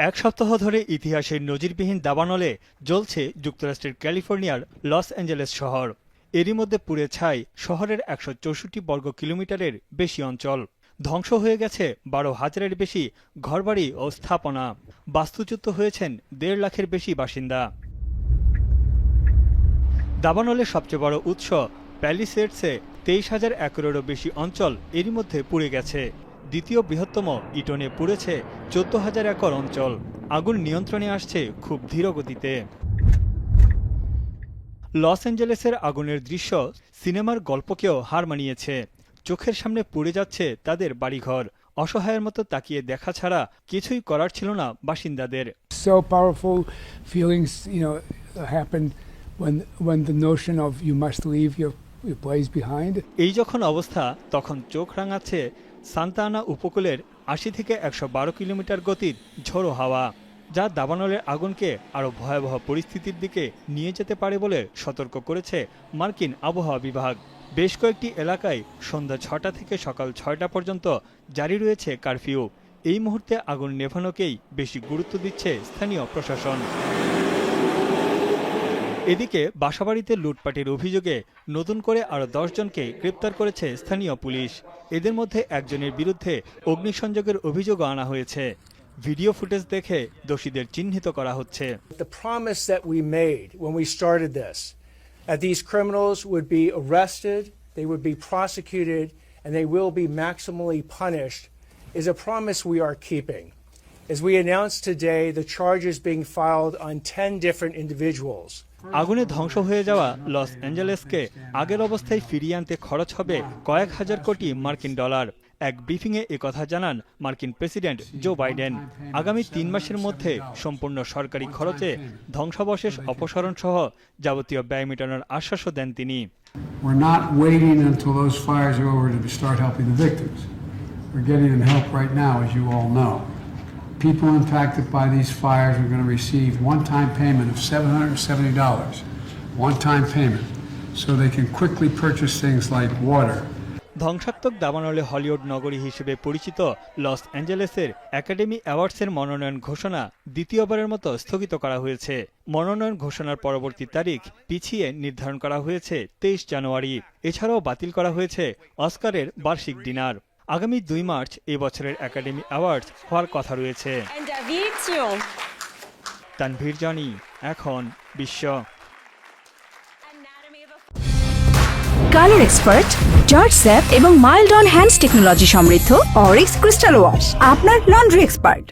এক সপ্তাহ ধরে ইতিহাসের নজিরবিহীন দাবানলে জ্বলছে যুক্তরাষ্ট্রের ক্যালিফোর্নিয়ার লস অ্যাঞ্জেলেস শহর। এরই মধ্যে পুড়ে ছাই শহরের ১৬৪ বর্গ কিলোমিটারের বেশি অঞ্চল। ধ্বংস হয়ে গেছে ১২,০০০-এর বেশি ঘরবাড়ি ও স্থাপনা। বাস্তুচ্যুত হয়েছেন ১.৫ লাখের বেশি বাসিন্দা। দাবানলের সবচেয়ে বড় উৎস প্যালিসেডসে ২৩,০০০ একরেরও বেশি অঞ্চল এরই মধ্যে পুড়ে গেছে। দ্বিতীয় বৃহত্তম ইটনে পুড়েছে ১৪,০০০ একর অঞ্চল। আগুন নিয়ন্ত্রণে আসছে খুব ধীর গতিতে। লস অ্যাঞ্জেলেসের আগুনের দৃশ্য সিনেমার গল্পকেও হার মানিয়েছে। চোখের সামনে পুড়ে যাচ্ছে তাদের বাড়িঘর। অসহায়ের মতো তাকিয়ে দেখা ছাড়া কিছুই করার ছিল না বাসিন্দাদের। So powerful feelings, happened when the notion of you must leave your place behind. এই যখন অবস্থা, তখন চোখ রাঙাচ্ছে সান্তা আনা উপকূলের ৮০ থেকে ১১২ কিলোমিটার গতির ঝোড়ো হাওয়া, যা দাবানলের আগুনকে আরও ভয়াবহ পরিস্থিতির দিকে নিয়ে যেতে পারে বলে সতর্ক করেছে মার্কিন আবহাওয়া বিভাগ। বেশ কয়েকটি এলাকায় সন্ধ্যা ৬টা থেকে সকাল ৬টা পর্যন্ত জারি রয়েছে কারফিউ। এই মুহূর্তে আগুন নেভানোকেই বেশি গুরুত্ব দিচ্ছে স্থানীয় প্রশাসন। এদিকে বাসাবাড়িতে লুটপাটের অভিযোগে নতুন করে আরও ১০ জনকে গ্রেপ্তার করেছে স্থানীয় পুলিশ। এদের মধ্যে একজনের বিরুদ্ধে অগ্নিসংযোগের অভিযোগও আনা হয়েছে। ভিডিও ফুটেজ দেখে দোষীদের চিহ্নিত করা হচ্ছে। The promise that we made when we started this, that these criminals would be arrested, they would be prosecuted, and they will be maximally punished, is a promise we are keeping. As we announced today, the charges being filed on 10 different individuals. আগুনে ধ্বংস হয়ে যাওয়া loss অ্যাঞ্জেলেসকে আগের অবস্থায় ফিরিয়ে আনতে খরচ হবে কয়েক হাজার কোটি মার্কিন ডলার। এক ব্রিফিংয়ে একথা জানান মার্কিন প্রেসিডেন্ট জো বাইডেন। আগামী ৩ মাসের মধ্যে সম্পূর্ণ সরকারি খরচে ধ্বংসাবশেষ অপসারণ সহ যাবতীয় ব্যয় মেটানোর আশ্বাসও দেন তিনি। We're not waiting until those fires are over to start helping the victims. We're getting them help right now, as you all know. People impacted by these fires are going to receive one-time payment of $770, one-time payment, so they can quickly purchase things like water. ধ্বংসাত্মক দাবানলে Hollywood নগরী হিসেবে পরিচিত loss অ্যাঞ্জেলেসের academy অ্যাওয়ার্ডসের মনোনয়ন ঘোষণা দ্বিতীয়বারের মতো স্থগিত করা হয়েছে। মনোনয়ন ঘোষণার পরবর্তী তারিখ পিছিয়ে নির্ধারণ করা হয়েছে ২৩ জানুয়ারি। এছাড়াও বাতিল করা হয়েছে অস্কারের বার্ষিক ডিনার। আগামী ২ মার্চ এই বছরের একাডেমি অ্যাওয়ার্ডস হওয়ার কথা রয়েছে। তানভীর জনি, এখন বিশ্ব। কালার এক্সপার্ট, জর্জ স্যাপ এবং মাইল্ড অন হ্যান্ডস টেকনোলজি সমৃদ্ধ অরিক্স ক্রিস্টাল ওয়াশ আপনার লন্ড্রি এক্সপার্ট।